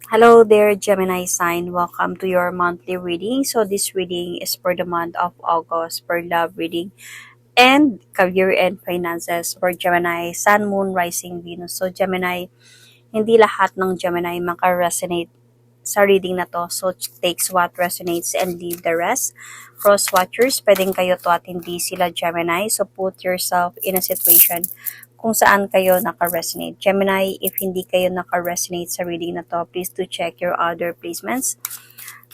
Hello there, Gemini sign. Welcome to your monthly reading. So this reading is for the month of August for love reading and career and finances for Gemini, Sun, Moon, Rising, Venus. So Gemini, hindi lahat ng Gemini maka-resonate sa reading na to. So takes what resonates and leave the rest. Cross watchers, pwedeng kayo to at hindi sila Gemini. So put yourself in a situation kung saan kayo naka-resonate. Gemini, if hindi kayo naka-resonate sa reading na to, please do check your other placements.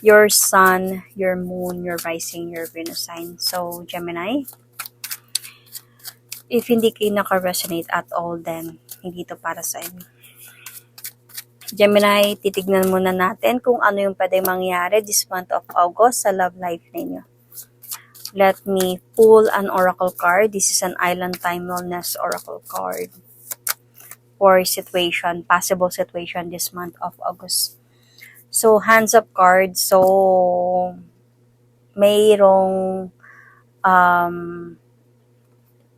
Your sun, your moon, your rising, your Venus sign. So, Gemini, if hindi kayo naka-resonate at all, then hindi to para sa inyo. Gemini, titignan muna natin kung ano yung pwede mangyari this month of August sa love life ninyo. Let me pull an oracle card. This is an Island Time Wellness oracle card for situation, possible situation this month of August. So, hands up card. So, mayroong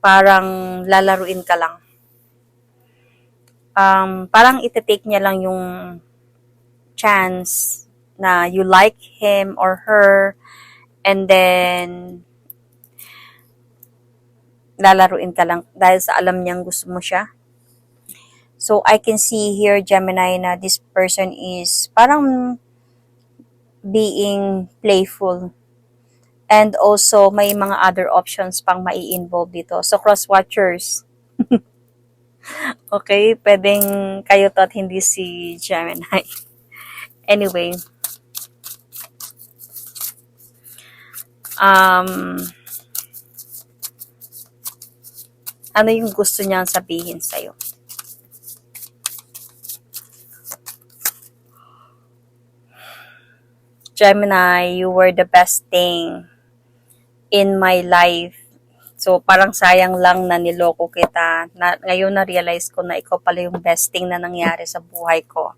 parang lalaruin ka lang. Parang iti-take niya lang yung chance na you like him or her, and then lalaruin ka lang dahil sa alam niyang gusto mo siya. So, I can see here, Gemini, na this person is parang being playful. And also, may mga other options pang mai-involve dito. So, cross-watchers. Okay? Pwedeng kayo to at hindi si Gemini. Anyway. Ano yung gusto niyang sabihin sa'yo? Gemini, you were the best thing in my life. So, parang sayang lang na niloko kita. Ngayon na-realize ko na ikaw pala yung best thing na nangyari sa buhay ko.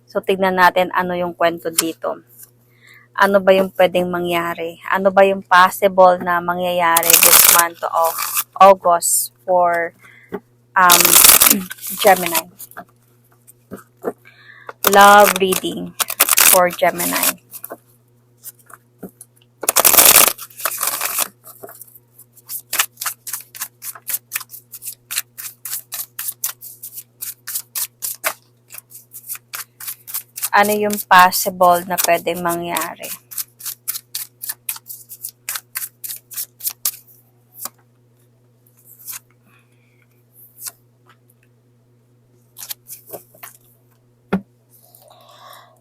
So, tignan natin ano yung kwento dito. Ano ba yung pwedeng mangyari? Ano ba yung possible na mangyayari this month of August for Gemini? Love reading for Gemini. Ano yung possible na pwedeng mangyari?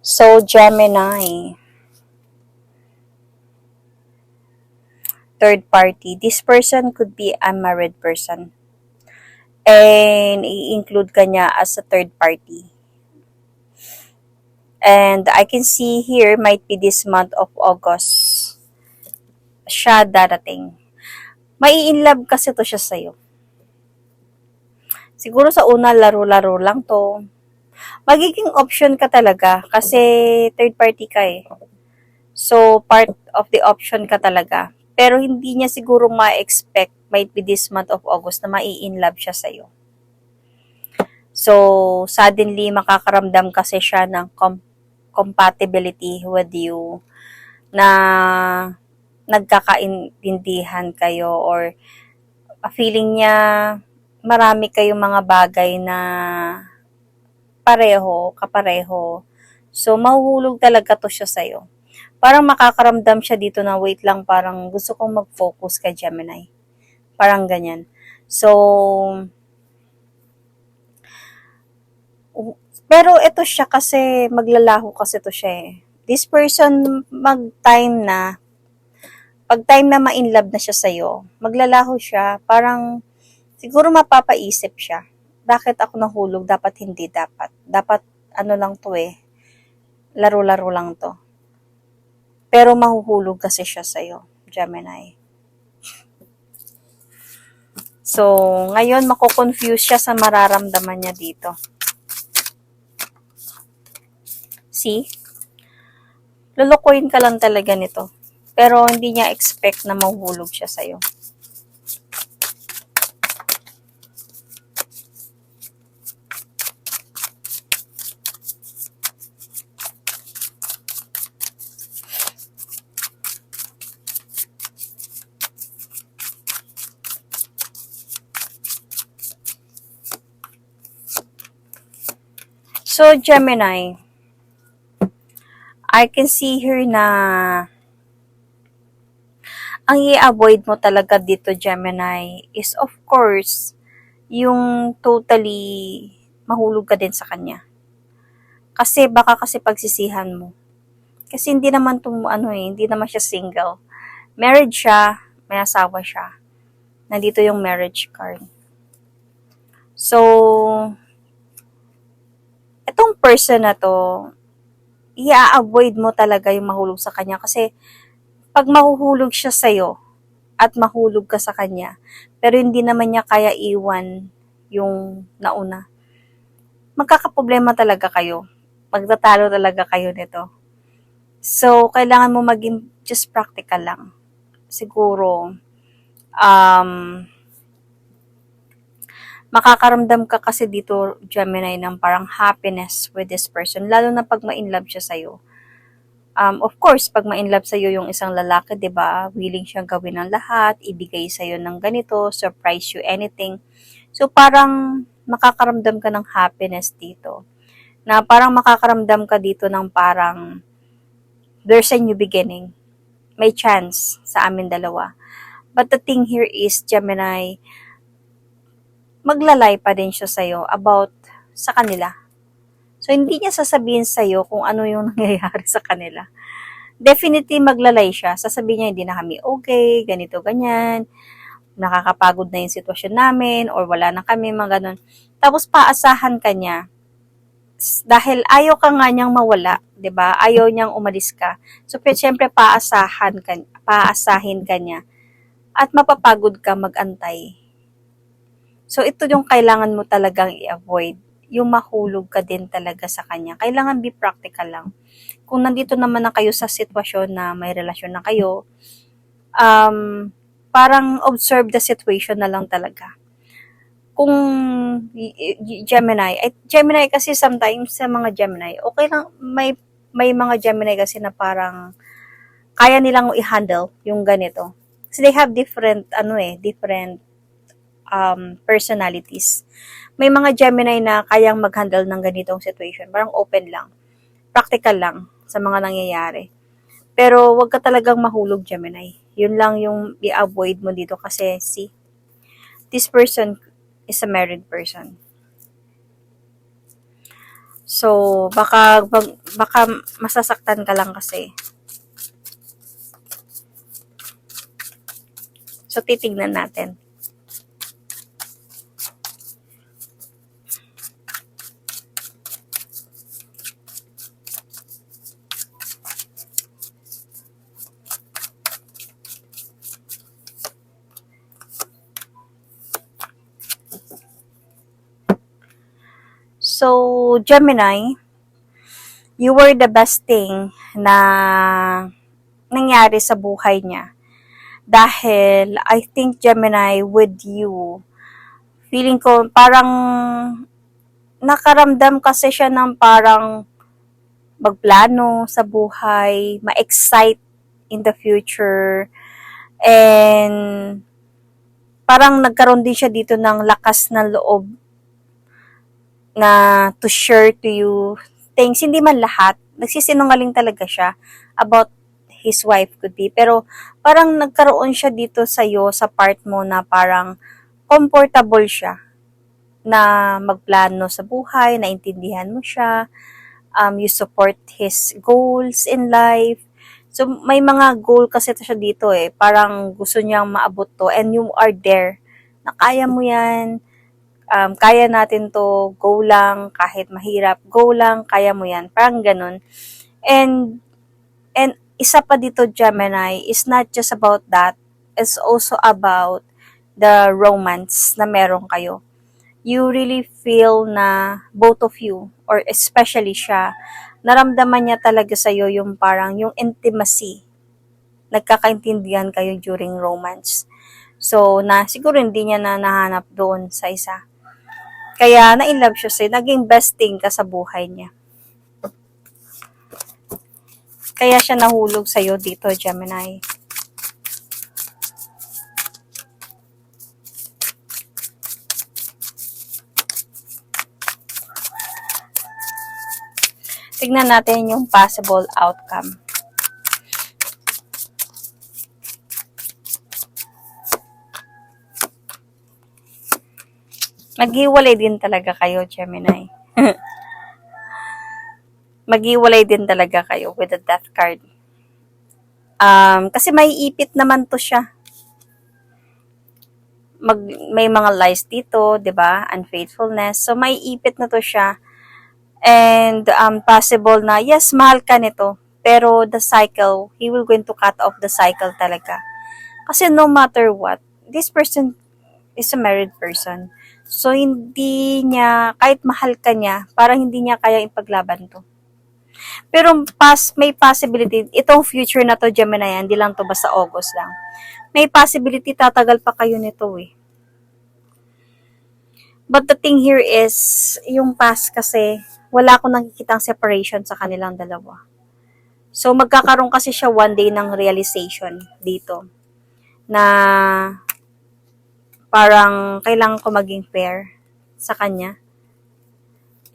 So, Gemini, third party. This person could be a married person. And i-include ka niya as a third party. And I can see here, might be this month of August, siya darating. Mai-inlove kasi to siya sa'yo. Siguro sa una, laro-laro lang to. Magiging option ka talaga kasi third party ka eh. So, part of the option ka talaga. Pero hindi niya siguro ma-expect, might be this month of August, na mai-inlove siya sa'yo. So, suddenly, makakaramdam kasi siya ng compatibility with you na nagkakaintindihan kayo or feeling niya marami kayong mga bagay na kapareho. So, mahuhulog talaga to siya sa'yo. Parang makakaramdam siya dito na wait lang, parang gusto kong mag-focus kay Gemini. Parang ganyan. So, pero ito siya kasi maglalaho kasi to siya eh. This person pag time na ma-inlove na siya sa'yo, maglalaho siya, parang siguro mapapaisip siya. Bakit ako nahulog? Dapat hindi dapat. Dapat ano lang to eh, laro-laro lang to. Pero mahuhulog kasi siya sa'yo, Gemini. So, ngayon mako-confuse siya sa mararamdaman niya dito. See? Lulukuin ka lang talaga nito. Pero hindi niya expect na mahuhulog siya sa'yo. So, Gemini, I can see here na ang i-avoid mo talaga dito, Gemini, is of course, yung totally mahulog ka din sa kanya. Kasi baka kasi pagsisihan mo. Kasi hindi naman hindi naman siya single. Married siya, may asawa siya. Nandito yung marriage card. So, itong person na to, i-avoid mo talaga yung mahulog sa kanya kasi pag mahuhulog siya sa'yo at mahulog ka sa kanya, pero hindi naman niya kaya iwan yung nauna, magkakaproblema talaga kayo. Magtatalo talaga kayo nito. So, kailangan mo maging just practical lang. Siguro, makakaramdam ka kasi dito, Gemini, ng parang happiness with this person, lalo na pag ma-inlove siya sa'yo. Of course, pag ma-inlove sa'yo yung isang lalaki, 'di ba? Willing siyang gawin ng lahat, ibigay sa'yo ng ganito, surprise you anything. So, parang makakaramdam ka ng happiness dito. Na parang makakaramdam ka dito ng parang there's a new beginning. May chance sa amin dalawa. But the thing here is, Gemini, maglalay pa din siya sa'yo about sa kanila. So, hindi niya sasabihin sa'yo kung ano yung nangyayari sa kanila. Definitely maglalay siya. Sasabihin niya, hindi na kami okay, ganito, ganyan. Nakakapagod na yung sitwasyon namin, or wala na kami, mga ganun. Tapos, paasahan ka niya. Dahil ayaw ka nga niyang mawala, 'di ba? Ayaw niyang umalis ka. So, syempre, paasahin ka niya. At mapapagod ka mag-antay. So, ito yung kailangan mo talagang i-avoid. Yung mahulog ka din talaga sa kanya. Kailangan be practical lang. Kung nandito naman na kayo sa sitwasyon na may relasyon na kayo, parang observe the situation na lang talaga. Kung Gemini kasi sometimes sa mga Gemini, okay lang, may mga Gemini kasi na parang kaya nilang i-handle yung ganito. Kasi they have different personalities. May mga Gemini na kayang mag-handle ng ganitong situation. Parang open lang. Practical lang sa mga nangyayari. Pero wag ka talagang mahulog, Gemini. Yun lang yung i-avoid mo dito kasi see, this person is a married person. So, baka masasaktan ka lang kasi. So, titignan natin. So, Gemini, you were the best thing na nangyari sa buhay niya. Dahil, I think, Gemini, with you, feeling ko, parang nakaramdam kasi siya ng parang magplano sa buhay, ma-excite in the future, and parang nagkaroon din siya dito ng lakas ng loob na to share to you things. Hindi man lahat, nagsisinungaling talaga siya about his wife could be, pero parang nagkaroon siya dito sa'yo, sa part mo na parang comfortable siya na magplano sa buhay, naintindihan mo siya, you support his goals in life. So, may mga goal kasi siya dito parang gusto niyang maabot to, and you are there, na kaya mo yan, kaya natin to, go lang, kahit mahirap, go lang, kaya mo yan, parang ganun. And isa pa dito, Gemini, is not just about that, it's also about the romance na meron kayo. You really feel na both of you, or especially siya, naramdaman niya talaga sa'yo yung parang yung intimacy. Nagkakaintindihan kayo during romance. So, siguro hindi niya na nahanap doon sa isa. Kaya, na-inlove siya sa'yo. Naging best thing ka sa buhay niya. Kaya siya nahulog sa'yo dito, Gemini. Tignan natin yung possible outcome. Maghiwalay din talaga kayo, Gemini. Maghiwalay din talaga kayo with the death card. Kasi may ipit naman to siya. May mga lies dito, 'di ba? Unfaithfulness. So may ipit na to siya. And possible na yes, mahal ka nito, pero the cycle, he will going to cut off the cycle talaga. Kasi no matter what, this person is a married person. So hindi niya, kahit mahal ka niya, parang hindi niya kaya ipaglaban to. Pero may possibility, itong future na to, Gemini, hindi lang to basta August lang. May possibility tatagal pa kayo nito eh. But the thing here is, yung past kasi, wala akong nakikitang separation sa kanilang dalawa. So magkakaroon kasi siya one day ng realization dito na parang kailangan ko maging fair sa kanya.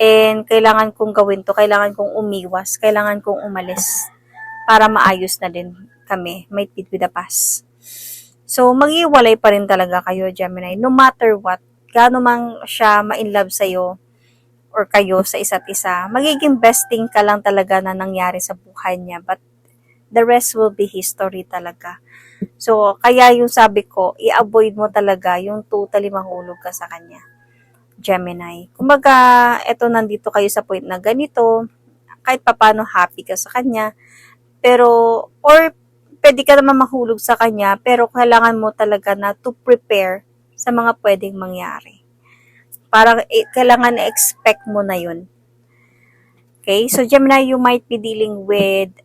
And kailangan kong gawin to, kailangan kong umiwas, kailangan kong umalis para maayos na din kami, may fit with the past. So, mag-iwalay pa rin talaga kayo, Gemini, no matter what, gaano mang siya ma-inlove sa'yo or kayo sa isa't isa, magiging best thing ka lang talaga na nangyari sa buhay niya, but the rest will be history talaga. So, kaya yung sabi ko, i-avoid mo talaga yung totally mahulog ka sa kanya. Gemini. Kumbaga, eto nandito kayo sa point na ganito, kahit papano happy ka sa kanya, pero, or pwede ka naman mahulog sa kanya, pero kailangan mo talaga na to prepare sa mga pwedeng mangyari. Parang kailangan na-expect mo na yun. Okay? So, Gemini, you might be dealing with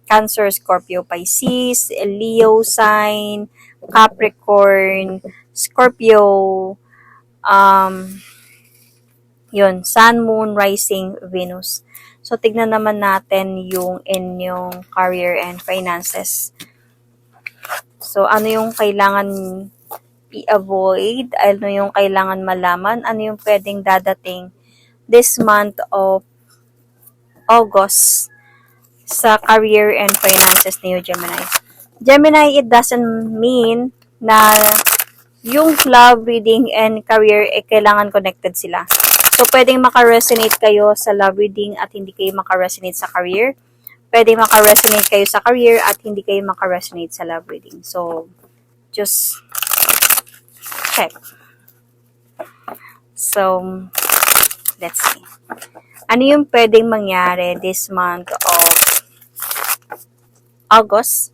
Cancer, Scorpio, Pisces, Leo sign, Capricorn, Scorpio, yun, Sun, Moon, Rising, Venus. So, tignan naman natin yung inyong career and finances. So, ano yung kailangan i-avoid? Ano yung kailangan malaman? Ano yung pwedeng dadating this month of August sa career and finances niyo, Gemini? Gemini, it doesn't mean na yung love reading and career kailangan connected sila. So, pwedeng makaresonate kayo sa love reading at hindi kayo makaresonate sa career. Pwedeng makaresonate kayo sa career at hindi kayo makaresonate sa love reading. So, just check. So, let's see. Ano yung pwedeng mangyari this month of August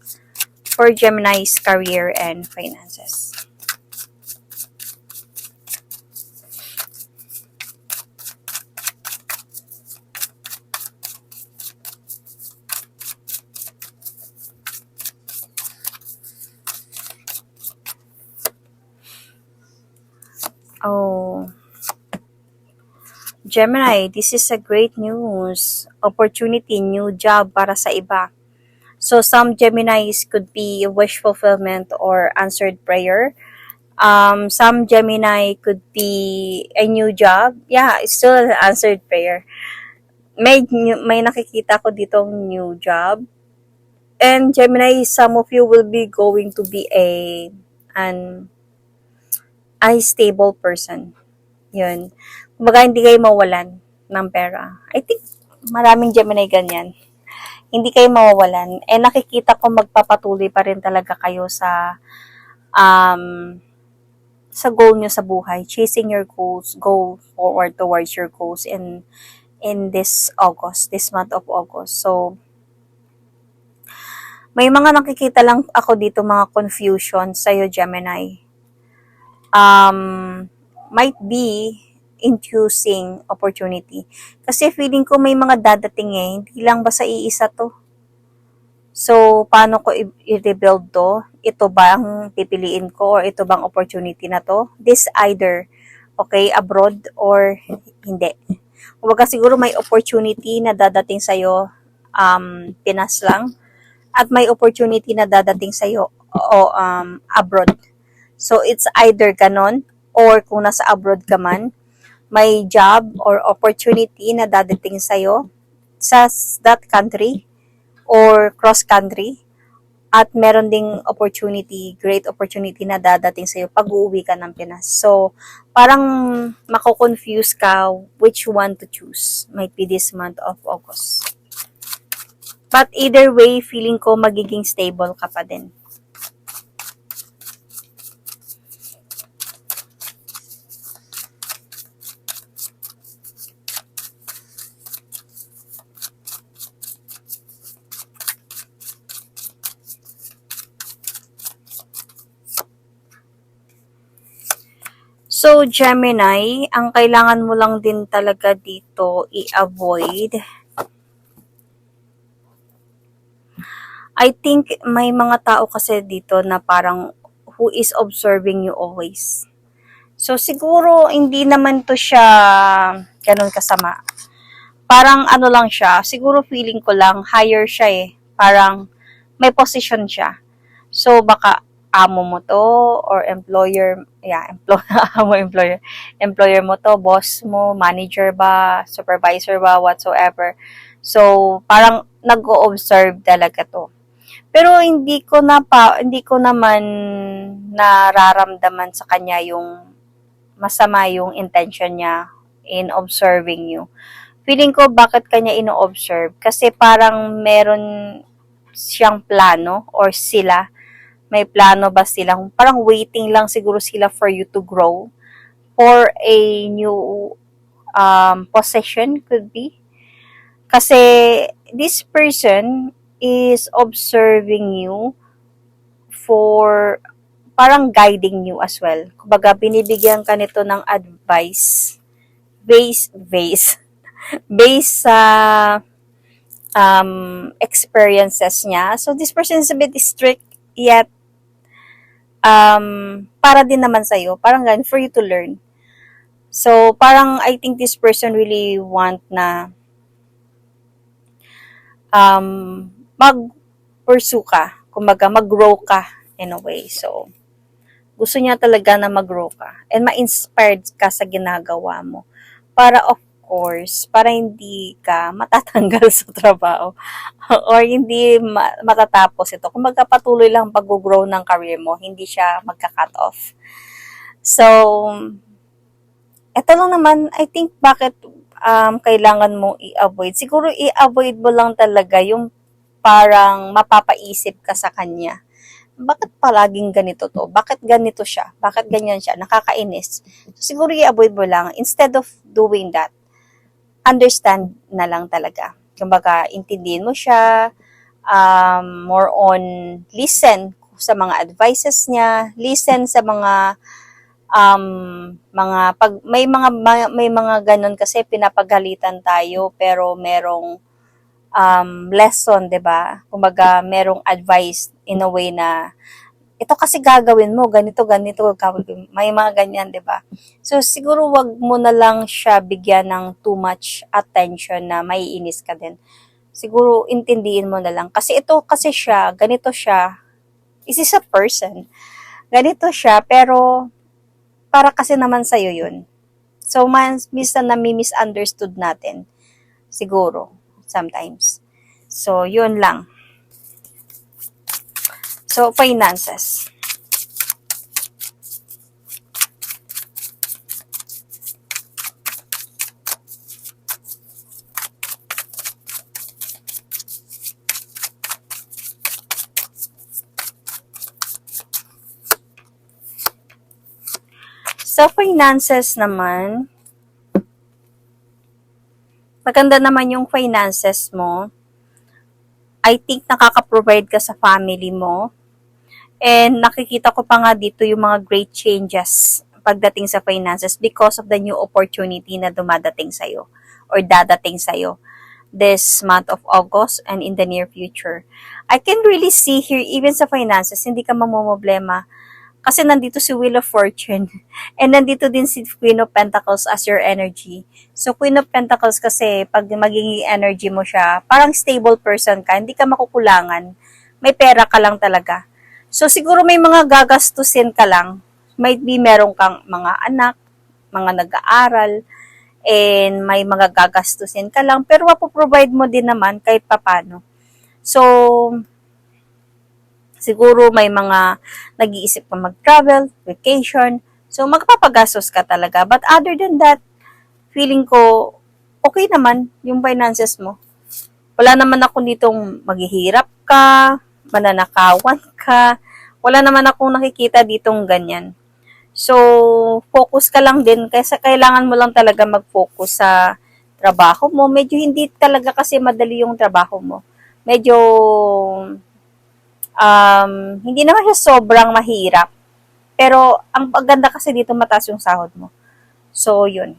for Gemini's career and finances? Oh, Gemini, this is a great news. Opportunity, new job para sa iba. So, some Geminis could be wish fulfillment or answered prayer. Some Gemini could be a new job. Yeah, it's still an answered prayer. May nakikita ko ditong new job. And Gemini, some of you will be going to be an stable person. Yun. Kumbaga, hindi kayo mawalan ng pera. I think, maraming Gemini ganyan. Hindi kayo mawawalan. Eh, nakikita ko magpapatuloy pa rin talaga kayo sa goal nyo sa buhay. Chasing your goals, go forward towards your goals in this August, this month of August. So, may mga nakikita lang ako dito, mga confusion sa'yo, Gemini. Might be inducing opportunity. Kasi feeling ko may mga dadating hindi lang basta iisa to. So, paano ko i-rebuild to? Ito ba ang pipiliin ko or ito bang opportunity na to? This either, okay, abroad or hindi. Kumbaga siguro may opportunity na dadating sa'yo, Pinas lang, at may opportunity na dadating sa'yo, abroad. So, it's either ganon, or kung nasa abroad ka man, may job or opportunity na dadating sa'yo sa that country or cross country. At meron ding opportunity, great opportunity na dadating sa'yo pag uuwi ka ng Pinas. So, parang mako-confuse ka which one to choose. Might be this month of August. But either way, feeling ko magiging stable ka pa din. So, Gemini, ang kailangan mo lang din talaga dito i-avoid. I think may mga tao kasi dito na parang who is observing you always. So, siguro hindi naman to siya ganun kasama. Parang ano lang siya, siguro feeling ko lang, higher siya eh. Parang may position siya. So, baka amo mo to or employer, employer mo to, boss mo, manager ba, supervisor ba, whatsoever. So, parang nag-o-observe talaga to. Pero hindi ko naman nararamdaman sa kanya yung masama yung intention niya in observing you. Feeling ko bakit kanya ino-observe kasi parang meron siyang plano or sila may plano ba silang, parang waiting lang siguro sila for you to grow for a new possession could be. Kasi this person is observing you for parang guiding you as well. Kumbaga, binibigyan ka nito ng advice based sa experiences niya. So, this person is a bit strict yet para din naman sa'yo. Parang ganun, for you to learn. So, parang I think this person really want na mag-pursue ka. Kumbaga, mag-grow ka in a way. So, gusto niya talaga na mag-grow ka. And ma-inspired ka sa ginagawa mo. Para of course, para hindi ka matatanggal sa trabaho or hindi matatapos ito. Kumbaga patuloy lang pag-grow ng career mo, hindi siya magka-cut off. So, ito lang naman, I think bakit kailangan mong i-avoid. Siguro i-avoid mo lang talaga yung parang mapapaisip ka sa kanya. Bakit palaging ganito to? Bakit ganito siya? Bakit ganyan siya? Nakakainis. So, siguro i-avoid mo lang. Instead of doing that, understand na lang talaga. Kumbaga, intindihin mo siya, more on listen sa mga advices niya, listen sa mga pag may mga ganun kasi pinapagalitan tayo pero merong lesson, 'di ba? Kumbaga, merong advice in a way na ito kasi gagawin mo, ganito, may mga ganyan, di ba? So, siguro wag mo na lang siya bigyan ng too much attention na maiinis ka din. Siguro, intindihin mo na lang. Kasi ito kasi siya, ganito siya, is a person. Ganito siya, pero para kasi naman sa'yo yun. So, minsan nami-misunderstood natin. Siguro, sometimes. So, yun lang. So, finances. Sa finances naman, maganda naman yung finances mo. I think nakaka-provide ka sa family mo. And nakikita ko pa nga dito yung mga great changes pagdating sa finances because of the new opportunity na dumadating sa'yo or dadating sa'yo this month of August and in the near future. I can really see here, even sa finances, hindi ka mamomblema kasi nandito si Wheel of Fortune and nandito din si Queen of Pentacles as your energy. So, Queen of Pentacles kasi pag magiging energy mo siya, parang stable person ka, hindi ka makukulangan, may pera ka lang talaga. So, siguro may mga gagastusin ka lang. Might be meron kang mga anak, mga nag-aaral. and may mga gagastusin ka lang, pero mapoprovide mo din naman kahit papano. So, siguro may mga nag-iisip pa mag-travel, vacation, so magpapagastos ka talaga. But other than that, feeling ko okay naman yung finances mo. Wala naman ako ditong maghihirap ka, mananakawan ka, wala naman akong nakikita ditong ganyan. So, focus ka lang din kasi kailangan mo lang talaga mag-focus sa trabaho mo. Medyo hindi talaga kasi madali yung trabaho mo. Medyo hindi naman siya sobrang mahirap. Pero ang paganda kasi dito mataas yung sahod mo. So, yun.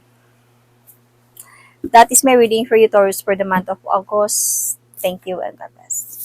That is my reading for you, Taurus, for the month of August. Thank you and God bless.